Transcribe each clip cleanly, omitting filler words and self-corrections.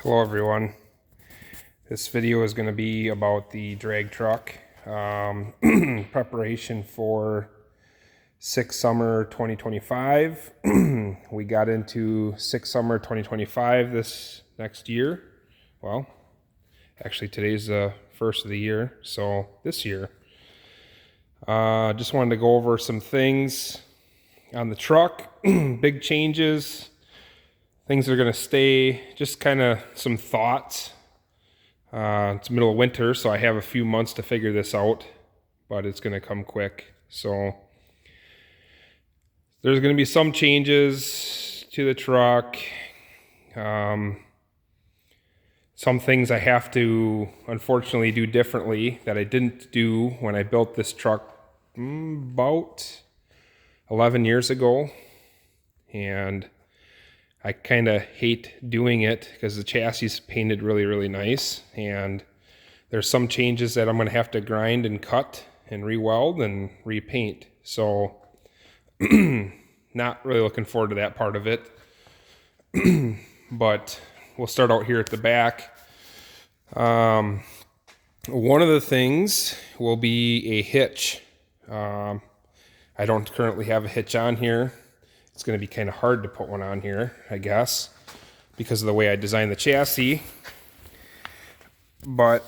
Hello everyone. This video is going to be about the drag truck preparation for Six Summer 2025. We got into Six Summer 2025 this next year. Well, actually today's the first of the year, so this year. Just wanted to go over some things on the truck, big changes, things that are going to stay, just kind of some thoughts. It's middle of winter, so I have a few months to figure this out, but it's going to come quick. So there's going to be some changes to the truck. Some things I have to unfortunately do differently that I didn't do when I built this truck about 11 years ago. And I kind of hate doing it because the chassis is painted really, really nice. And there's some changes that I'm going to have to grind and cut and re-weld and repaint. So not really looking forward to that part of it. But we'll start out here at the back. One of the things will be a hitch. I don't currently have a hitch on here. It's going to be kind of hard to put one on here, I guess, because of the way I designed the chassis. But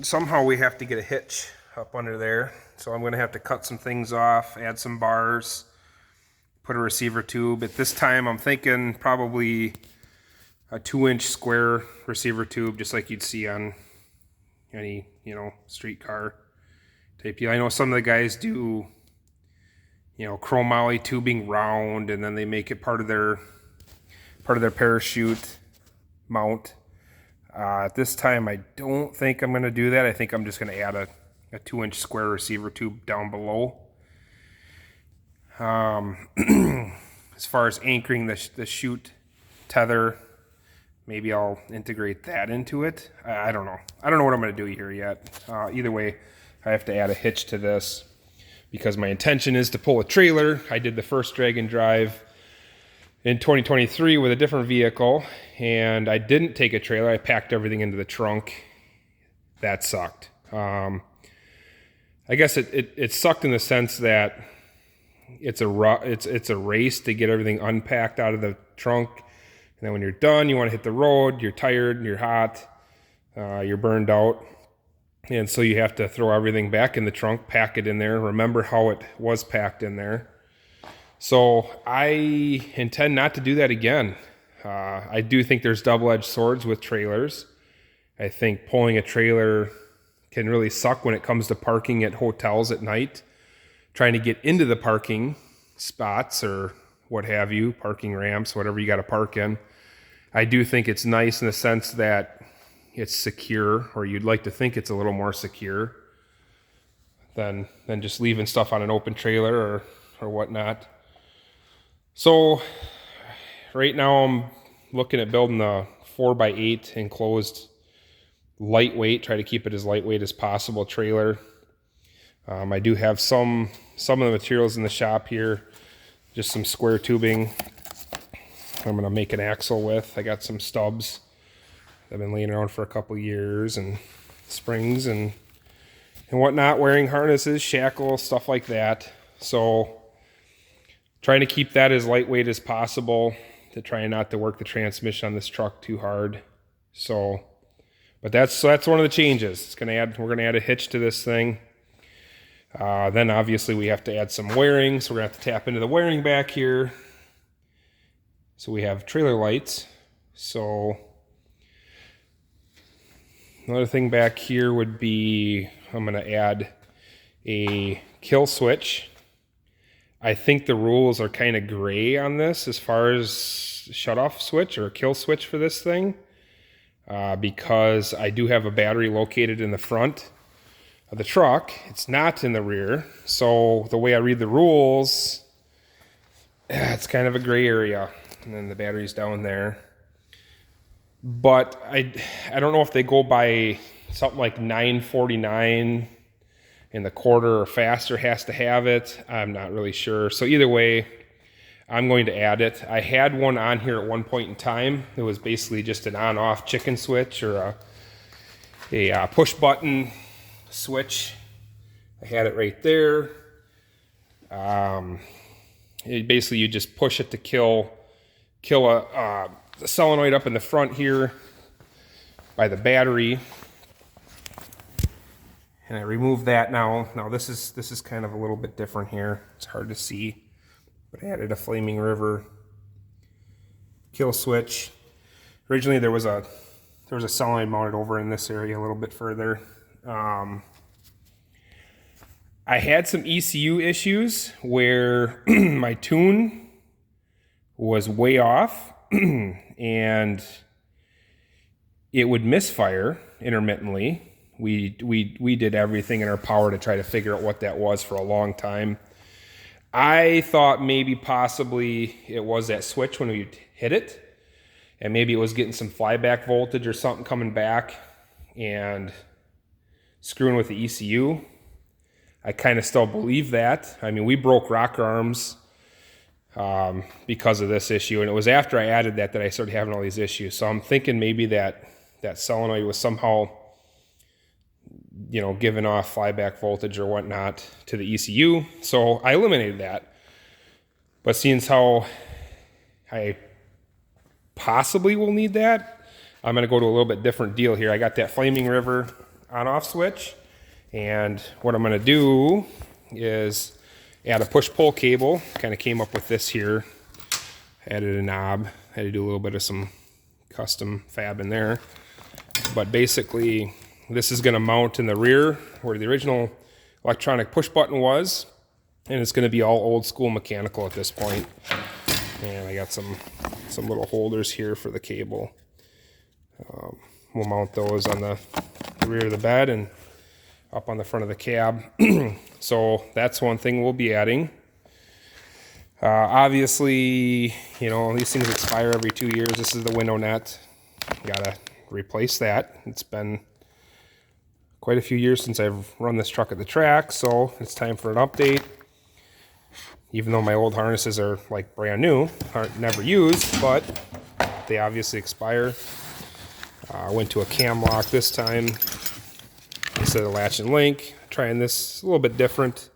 somehow we have to get a hitch up under there. So I'm going to have to cut some things off, add some bars, put a receiver tube. At this time, I'm thinking probably a 2-inch square receiver tube, just like you'd see on any, streetcar type deal. I know some of the guys do chromoly tubing round, and then they make it part of their parachute mount. At this time, I don't think I'm going to do that. I think I'm just going to add a 2-inch square receiver tube down below. As far as anchoring the chute tether, maybe I'll integrate that into it. I don't know. I don't know what I'm going to do here yet. Either way, I have to add a hitch to this, because my intention is to pull a trailer. I did the first drag and drive in 2023 with a different vehicle, and I didn't take a trailer. I packed everything into the trunk. That sucked. I guess it sucked in the sense that it's a race to get everything unpacked out of the trunk, and then when you're done, you want to hit the road. You're tired, you're hot, you're burned out. And so you have to throw everything back in the trunk, pack it in there, remember how it was packed in there. So I intend not to do that again. I do think there's double-edged swords with trailers. I think pulling a trailer can really suck when it comes to parking at hotels at night, trying to get into the parking spots or what have you, parking ramps, whatever you got to park in. I do think it's nice in the sense that it's secure, or you'd like to think it's a little more secure than just leaving stuff on an open trailer or whatnot. So right now I'm looking at building a 4x8 enclosed lightweight, try to keep it as lightweight as possible trailer. I do have some of the materials in the shop here, just some square tubing I'm going to make an axle with. I got some stubs I've been laying around for a couple years, and springs and whatnot, wearing harnesses, shackles, stuff like that. So trying to keep that as lightweight as possible, to try not to work the transmission on this truck too hard. So, but that's one of the changes. We're going to add a hitch to this thing. Then obviously we have to add some wiring, so we're going to have to tap into the wiring back here. So we have trailer lights. So another thing back here would be, I'm going to add a kill switch. I think the rules are kind of gray on this as far as shut-off switch or kill switch for this thing, because I do have a battery located in the front of the truck. It's not in the rear. So the way I read the rules, it's kind of a gray area. And then the battery's down there. But I don't know if they go by something like 949 in the quarter or faster has to have it. I'm not really sure. So either way, I'm going to add it. I had one on here at one point in time. It was basically just an on-off chicken switch or a push button switch. I had it right there. Basically you just push it to kill a solenoid up in the front here by the battery. And I removed that now. Now this is kind of a little bit different here. It's hard to see. But I added a Flaming River kill switch. Originally there was a solenoid mounted over in this area a little bit further. I had some ECU issues where my tune was way off and it would misfire intermittently. We did everything in our power to try to figure out what that was for a long time. I thought maybe possibly it was that switch when we hit it, and maybe it was getting some flyback voltage or something coming back and screwing with the ECU. I kind of still believe that. I mean, we broke rocker arms because of this issue, and it was after I added that I started having all these issues. So I'm thinking maybe that solenoid was somehow, you know, giving off flyback voltage or whatnot to the ECU. So I eliminated that. But seeing as how I possibly will need that, I'm going to go to a little bit different deal here. I got that Flaming River on-off switch. And what I'm going to do is add a push-pull cable. Kind of came up with this here. Added a knob. Had to do a little bit of some custom fab in there. But basically, this is going to mount in the rear where the original electronic push button was, and it's going to be all old school mechanical at this point. And I got some little holders here for the cable. We'll mount those on the rear of the bed and up on the front of the cab. So that's one thing we'll be adding. Obviously, you know, these things expire every 2 years. This is the window net. Gotta replace that. It's been quite a few years since I've run this truck at the track, so it's time for an update. Even though my old harnesses are like brand new, aren't never used, but they obviously expire. I went to a cam lock this time instead of latch and link. Trying this a little bit different.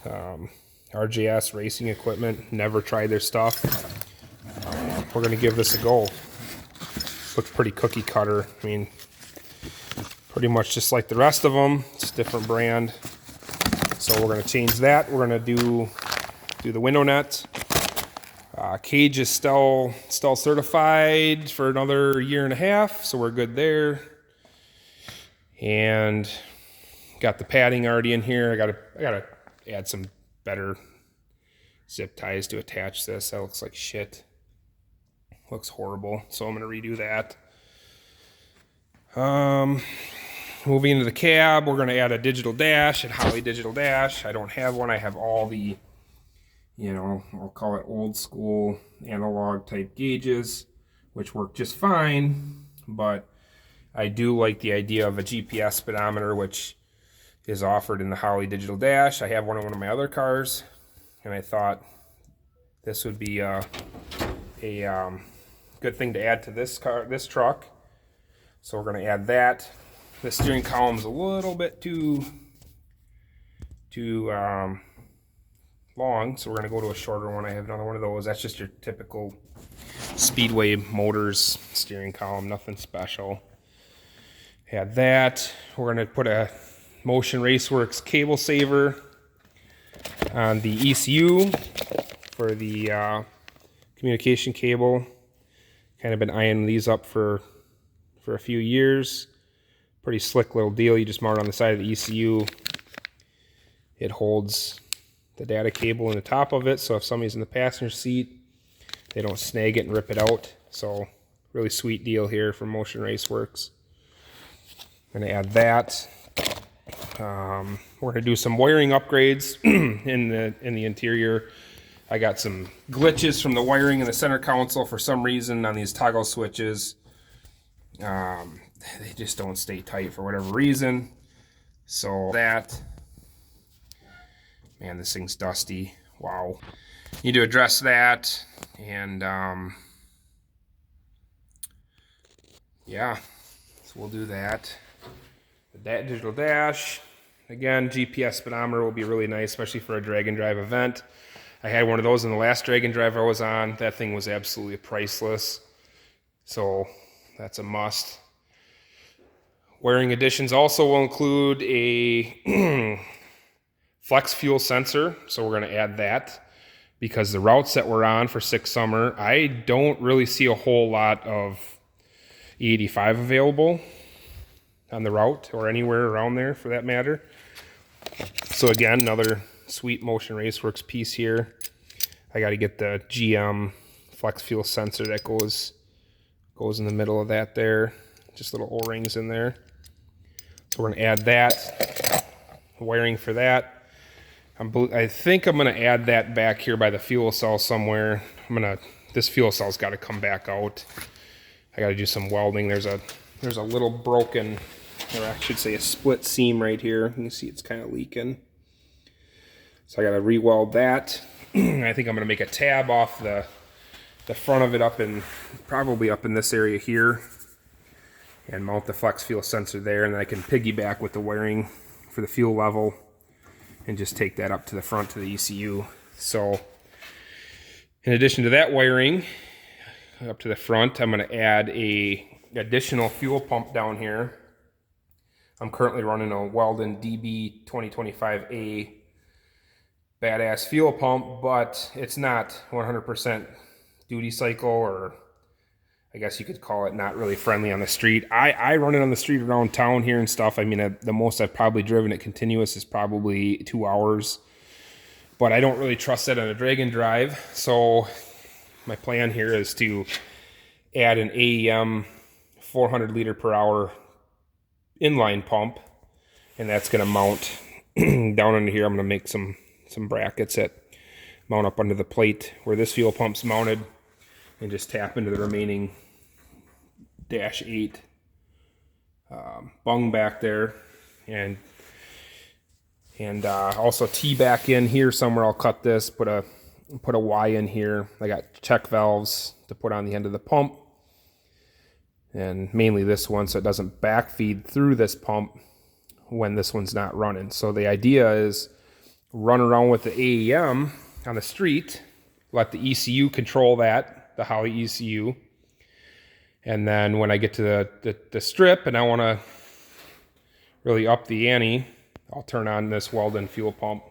RJS Racing Equipment, never tried their stuff. We're gonna give this a go. Looks pretty cookie cutter. I mean, pretty much just like the rest of them. It's a different brand. So we're going to change that. We're going to do the window net. Cage is still certified for another year and a half, so we're good there. And got the padding already in here. I gotta add some better zip ties to attach this. That looks like shit. Looks horrible. So I'm going to redo that. Moving into the cab, we're going to add a digital dash, a Holley digital dash. I don't have one. I have all the, you know, I'll call it old school analog type gauges, which work just fine. But I do like the idea of a GPS speedometer, which is offered in the Holley digital dash. I have one in one of my other cars, and I thought this would be a good thing to add to this truck. So we're going to add that. The steering column's a little bit too long, so we're going to go to a shorter one. I have another one of those. That's just your typical Speedway Motors steering column, nothing special. Add that. We're going to put a Motion Raceworks cable saver on the ECU for the communication cable. Kind of been eyeing these up for a few years. Pretty slick little deal. You just mount it on the side of the ECU. It holds the data cable in the top of it, so if somebody's in the passenger seat, they don't snag it and rip it out. So really sweet deal here from Motion Raceworks. I'm going to add that. We're going to do some wiring upgrades in the interior. I got some glitches from the wiring in the center console for some reason on these toggle switches. They just don't stay tight for whatever reason. So that, man, this thing's dusty. Wow. need to address that. And yeah, so we'll do that. The digital dash, again, GPS speedometer will be really nice, especially for a drag and drive event. I had one of those in the last drag and drive I was on. That thing was absolutely priceless. So that's a must. Wiring additions also will include a flex fuel sensor. So we're going to add that because the routes that we're on for 6 summer, I don't really see a whole lot of E85 available on the route or anywhere around there for that matter. So again, another sweet Motion Raceworks piece here. I got to get the GM flex fuel sensor that goes in the middle of that there. Just little O-rings in there. So we're going to add that. Wiring for that. I think I'm going to add that back here by the fuel cell somewhere. This fuel cell's got to come back out. I got to do some welding. There's a little broken, or I should say a split seam right here. You can see it's kind of leaking. So I got to re-weld that. I think I'm going to make a tab off the front of it probably up in this area here, and mount the flex fuel sensor there, and then I can piggyback with the wiring for the fuel level and just take that up to the front to the ECU. So in addition to that wiring up to the front, I'm going to add a additional fuel pump down here. I'm currently running a Weldon DB 2025A badass fuel pump, but it's not 100% duty cycle, or I guess you could call it not really friendly on the street. I run it on the street around town here and stuff. I mean, the most I've probably driven it continuous is probably 2 hours, but I don't really trust that on a drag and drive. So my plan here is to add an AEM 400 liter per hour inline pump, and that's going to mount down under here. I'm going to make some brackets that mount up under the plate where this fuel pump's mounted, and just tap into the remaining dash 8 bung back there, and also tee back in here somewhere. I'll cut this, put a Y in here. I got check valves to put on the end of the pump, and mainly this one so it doesn't backfeed through this pump when this one's not running. So the idea is run around with the AEM on the street, let the ECU control that, the Holley ECU, and then when I get to the strip and I want to really up the ante, I'll turn on this Weldon fuel pump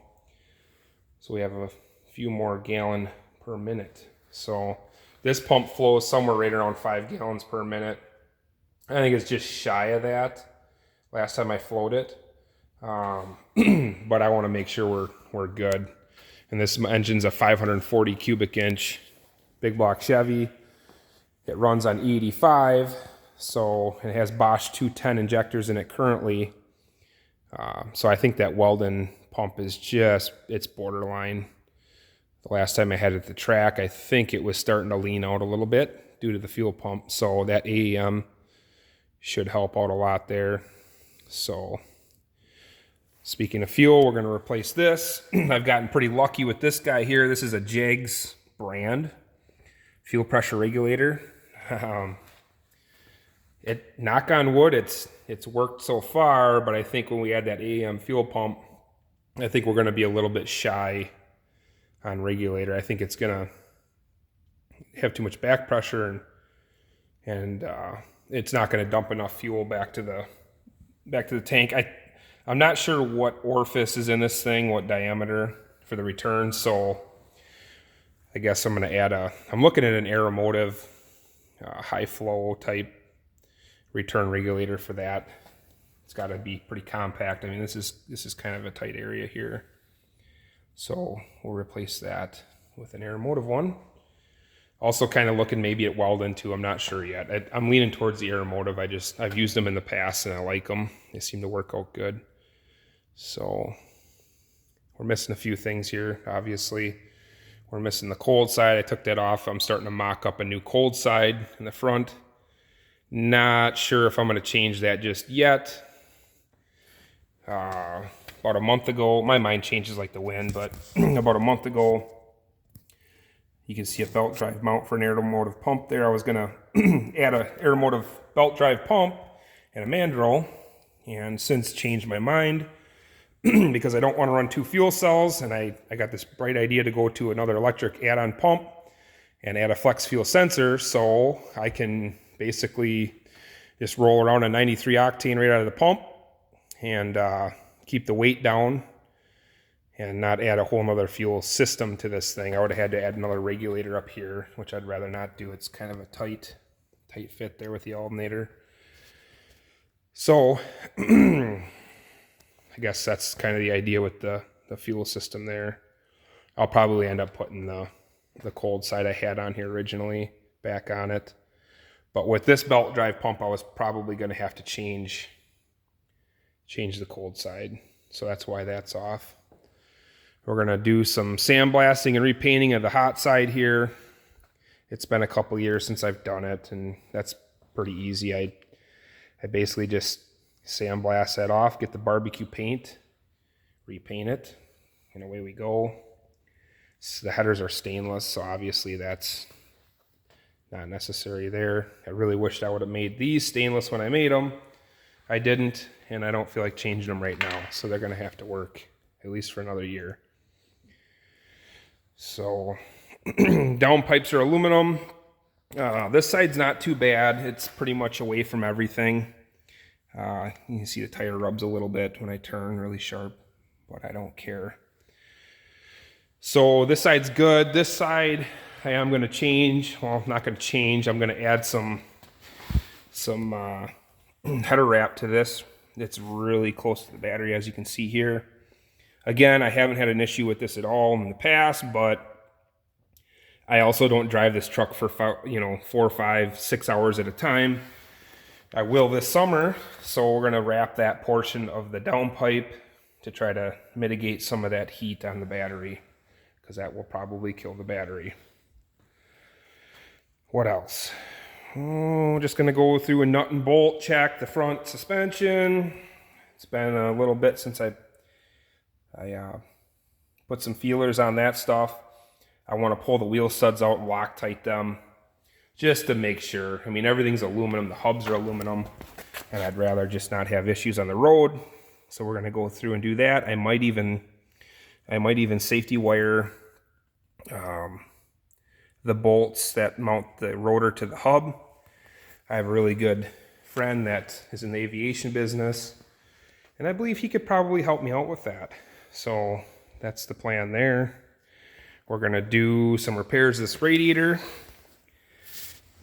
so we have a few more gallon per minute. So this pump flows somewhere right around 5 gallons per minute. I think it's just shy of that last time I flowed it, but I want to make sure we're good. And this engine's a 540 cubic inch big block Chevy. It runs on E85, so it has Bosch 210 injectors in it currently. So I think that Weldon pump is it's borderline. The last time I had it at the track, I think it was starting to lean out a little bit due to the fuel pump. So that AEM should help out a lot there. So speaking of fuel, we're going to replace this. I've gotten pretty lucky with this guy here. This is a Jegs brand fuel pressure regulator. Knock on wood, it's worked so far, but I think when we add that AEM fuel pump, I think we're going to be a little bit shy on regulator. I think it's going to have too much back pressure, and it's not going to dump enough fuel back to the tank. I'm not sure what orifice is in this thing, what diameter for the return, so I guess I'm going to add I'm looking at an Aeromotive high flow type return regulator for that. It's got to be pretty compact. I mean, this is kind of a tight area here. So we'll replace that with an Aeromotive one. Also kind of looking maybe at Weldon too. I'm not sure yet. I'm leaning towards the Aeromotive. I've used them in the past and I like them. They seem to work out good. So we're missing a few things here, obviously. We're missing the cold side. I took that off. I'm starting to mock up a new cold side in the front. Not sure if I'm going to change that just yet. About a month ago, my mind changes like the wind, but about a month ago, You can see a belt drive mount for an aeromotive pump there. I was going to add an aeromotive belt drive pump and a mandrel, and since changed my mind because I don't want to run 2 fuel cells, and I got this bright idea to go to another electric add-on pump and add a flex fuel sensor so I can basically just roll around a 93 octane right out of the pump and keep the weight down and not add a whole nother fuel system to this thing. I would have had to add another regulator up here, which I'd rather not do. It's kind of a tight fit there with the alternator. So I guess that's kind of the idea with the fuel system there. I'll probably end up putting the cold side I had on here originally back on it. But with this belt drive pump, I was probably going to have to change the cold side. So that's why that's off. We're going to do some sandblasting and repainting of the hot side here. It's been a couple years since I've done it, and that's pretty easy. I basically just sandblast that off, get the barbecue paint, repaint it, and away we go. So the headers are stainless, so obviously that's not necessary there. I really wished I would have made these stainless when I made them. I didn't, and I don't feel like changing them right now, so they're going to have to work at least for another year. So downpipes are aluminum. This side's not too bad. It's pretty much away from everything. You can see the tire rubs a little bit when I turn really sharp, but I don't care. So this side's good. This side I am going to change. Well, I'm not going to change. I'm going to add some header wrap to this. It's really close to the battery, as you can see here. Again, I haven't had an issue with this at all in the past, but I also don't drive this truck for 4, 5, 6 hours at a time. I will this summer, so we're going to wrap that portion of the downpipe to try to mitigate some of that heat on the battery, because that will probably kill the battery. What else? Oh, just going to go through a nut and bolt check the front suspension. It's been a little bit since I put some feelers on that stuff. I want to pull the wheel studs out and Loctite them just to make sure. I mean, everything's aluminum. The hubs are aluminum, and I'd rather just not have issues on the road. So we're going to go through and do that. I might even safety wire the bolts that mount the rotor to the hub. I have a really good friend that is in the aviation business, and I believe he could probably help me out with that. So that's the plan there. We're going to do some repairs to this radiator.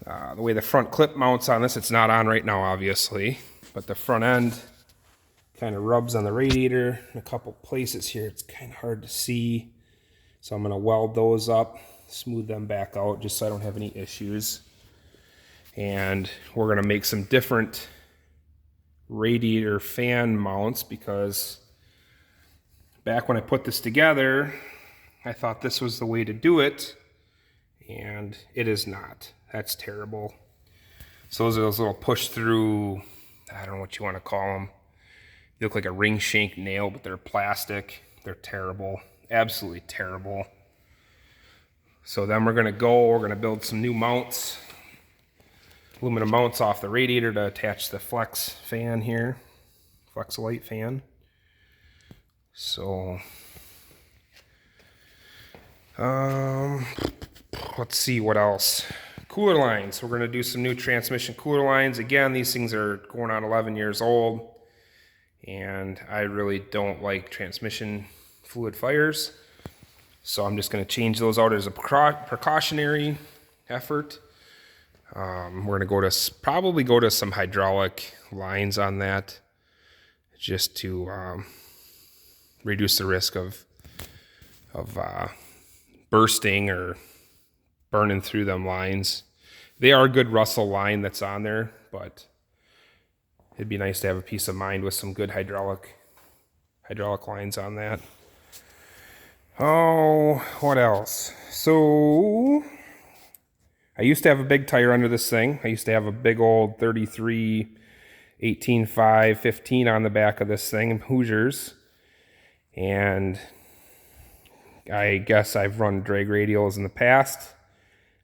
The way the front clip mounts on this, it's not on right now, obviously, but the front end kind of rubs on the radiator in a couple places here. It's kind of hard to see. So I'm going to weld those up, smooth them back out just so I don't have any issues. And we're going to make some different radiator fan mounts, because back when I put this together, I thought this was the way to do it, and it is not. That's terrible. So those are those little push-through, I don't know what you want to call them. They look like a ring shank nail, but they're plastic. They're terrible. Absolutely terrible. So then we're going to build some new mounts, aluminum mounts off the radiator to attach the flex fan here, Flex-Lite fan. So let's see what else. Cooler lines. We're going to do some new transmission cooler lines. Again, these things are going on 11 years old, and I really don't like transmission fluid fires. So I'm just going to change those out as a precautionary effort. We're going to probably go to some hydraulic lines on that, just to reduce the risk of bursting or burning through them lines. They are a good Russell line that's on there, but it'd be nice to have a peace of mind with some good hydraulic lines on that. Oh, what else? So I used to have a big tire under this thing. I used to have a big old 33 18.5 15 on the back of this thing, Hoosiers. And I guess I've run drag radials in the past.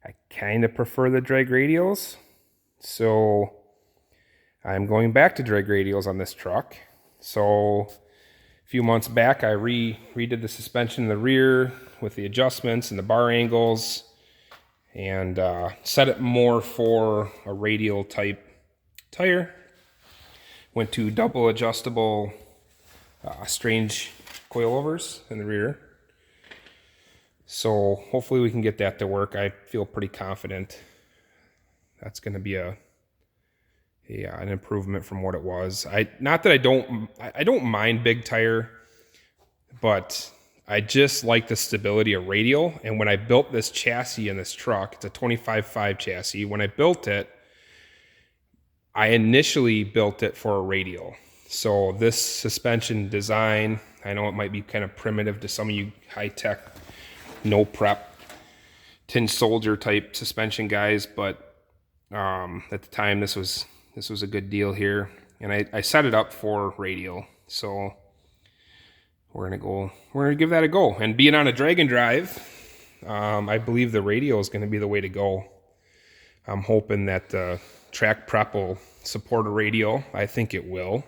I kind of prefer the drag radials. So I'm going back to drag radials on this truck. So a few months back, I redid the suspension in the rear with the adjustments and the bar angles, and set it more for a radial type tire. Went to double adjustable strange coilovers in the rear. So hopefully we can get that to work. I feel pretty confident that's going to be an improvement from what it was. Not that I don't mind big tire, but I just like the stability of radial. And when I built this chassis in this truck, it's a 25.5 chassis. When I built it, I initially built it for a radial. So this suspension design, I know it might be kind of primitive to some of you high-tech, no prep, tin soldier type suspension guys, but at the time this was a good deal here, and I set it up for radial. So we're gonna give that a go. And being on a drag and drive, I believe the radial is gonna be the way to go. I'm hoping that the track prep will support a radial. I think it will.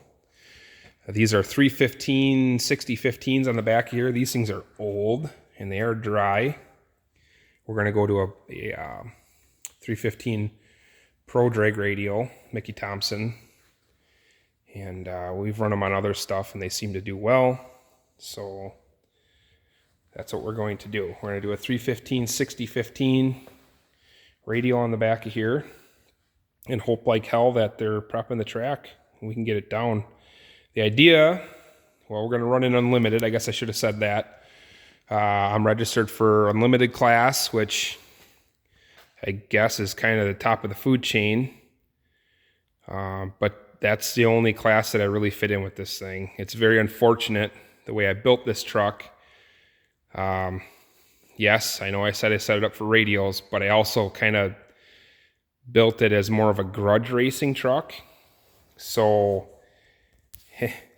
These are 315 6015s on the back here. These things are old and they are dry. We're gonna go to a 315 Pro drag radial, Mickey Thompson, and we've run them on other stuff and they seem to do well. So that's what we're going to do. We're going to do a 315 6015 radial on the back of here and hope like hell that they're prepping the track and we can get it down. The idea, well, we're going to run in unlimited. I guess I should have said that. I'm registered for unlimited class, which I guess is kind of the top of the food chain. But that's the only class that I really fit in with this thing. It's very unfortunate the way I built this truck. Yes, I know I said I set it up for radials, but I also kind of built it as more of a grudge racing truck. So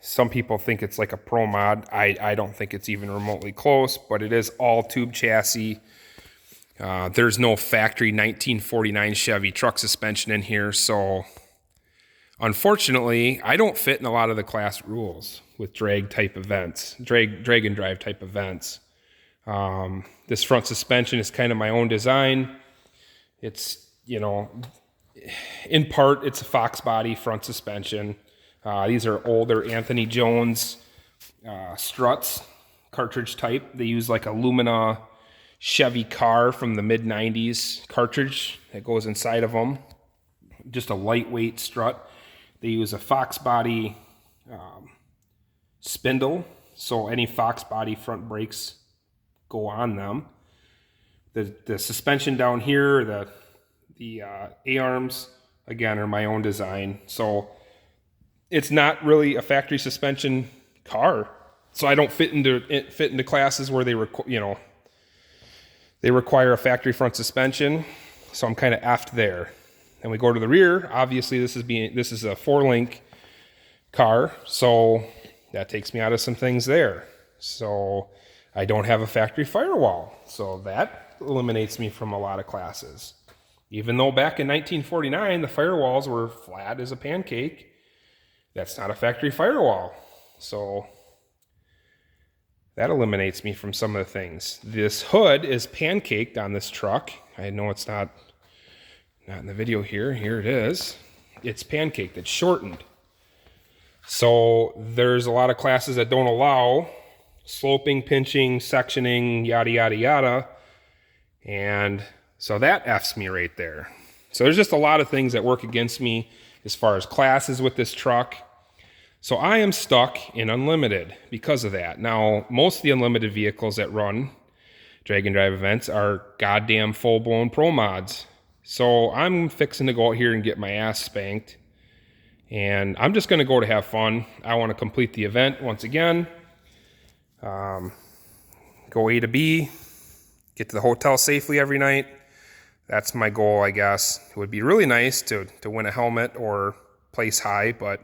some people think it's like a pro mod. I don't think it's even remotely close, but it is all tube chassis. There's no factory 1949 Chevy truck suspension in here, so unfortunately, I don't fit in a lot of the class rules with drag type events, drag and drive type events. This front suspension is kind of my own design. It's, in part, it's a Fox body front suspension. These are older Anthony Jones struts, cartridge type. They use like a Lumina Chevy car from the mid-90s cartridge that goes inside of them. Just a lightweight strut. They use a Fox body spindle, so any Fox body front brakes go on them. The suspension down here, the A-arms, again, are my own design. So it's not really a factory suspension car. So I don't fit into classes where they require a factory front suspension. So I'm kind of effed there. And we go to the rear. Obviously, this is a 4-link car, so that takes me out of some things there. So I don't have a factory firewall, so that eliminates me from a lot of classes. Even though back in 1949 the firewalls were flat as a pancake, that's not a factory firewall. So that eliminates me from some of the things. This hood is pancaked on this truck. I know it's not in the video here. Here it is. It's pancaked. It's shortened. So there's a lot of classes that don't allow sloping, pinching, sectioning, yada, yada, yada. And so that F's me right there. So there's just a lot of things that work against me as far as classes with this truck. So I am stuck in unlimited because of that. Now, most of the unlimited vehicles that run drag and drive events are goddamn full-blown pro mods. So I'm fixing to go out here and get my ass spanked. And I'm just going to go to have fun. I want to complete the event once again. Go A to B. Get to the hotel safely every night. That's my goal, I guess. It would be really nice to win a helmet or place high, but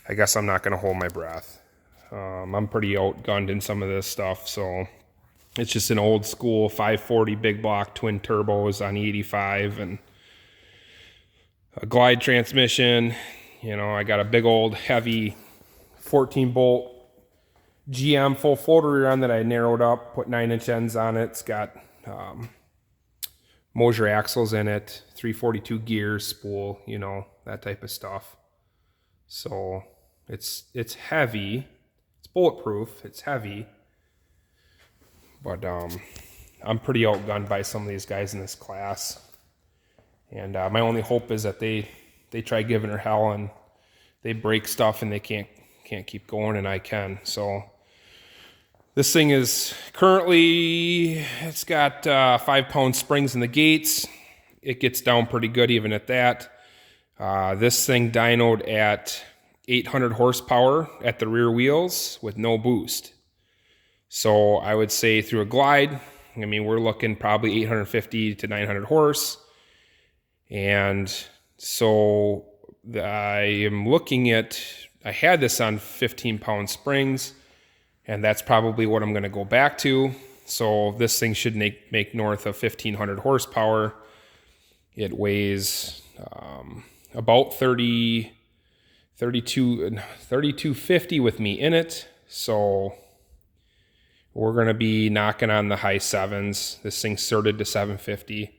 I guess I'm not going to hold my breath. I'm pretty outgunned in some of this stuff, so It's just an old school 540 big block twin turbos on E85 and a glide transmission. You know, I got a big old heavy 14 bolt GM full floater rear end that I narrowed up, put 9-inch ends on it. It's got Moser axles in it, 342 gears, spool, you know, that type of stuff. So it's heavy. It's bulletproof. It's heavy. But I'm pretty outgunned by some of these guys in this class. And my only hope is that they try giving her hell and they break stuff and they can't keep going, and I can. So this thing is currently, it's got 5-pound springs in the gates. It gets down pretty good even at that. This thing dynoed at 800 horsepower at the rear wheels with no boost. So I would say through a glide, I mean, we're looking probably 850 to 900 horse. And so I am looking at, I had this on 15-pound springs, and that's probably what I'm going to go back to. So this thing should make north of 1,500 horsepower. It weighs about 3250 with me in it. So we're going to be knocking on the high sevens. This thing's certed to 750.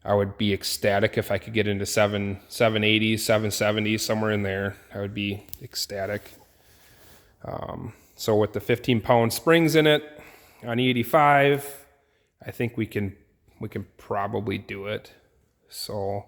I would be ecstatic if I could get into 780, 770, somewhere in there. I would be ecstatic. So with the 15-pound springs in it on E85, I think we can probably do it. So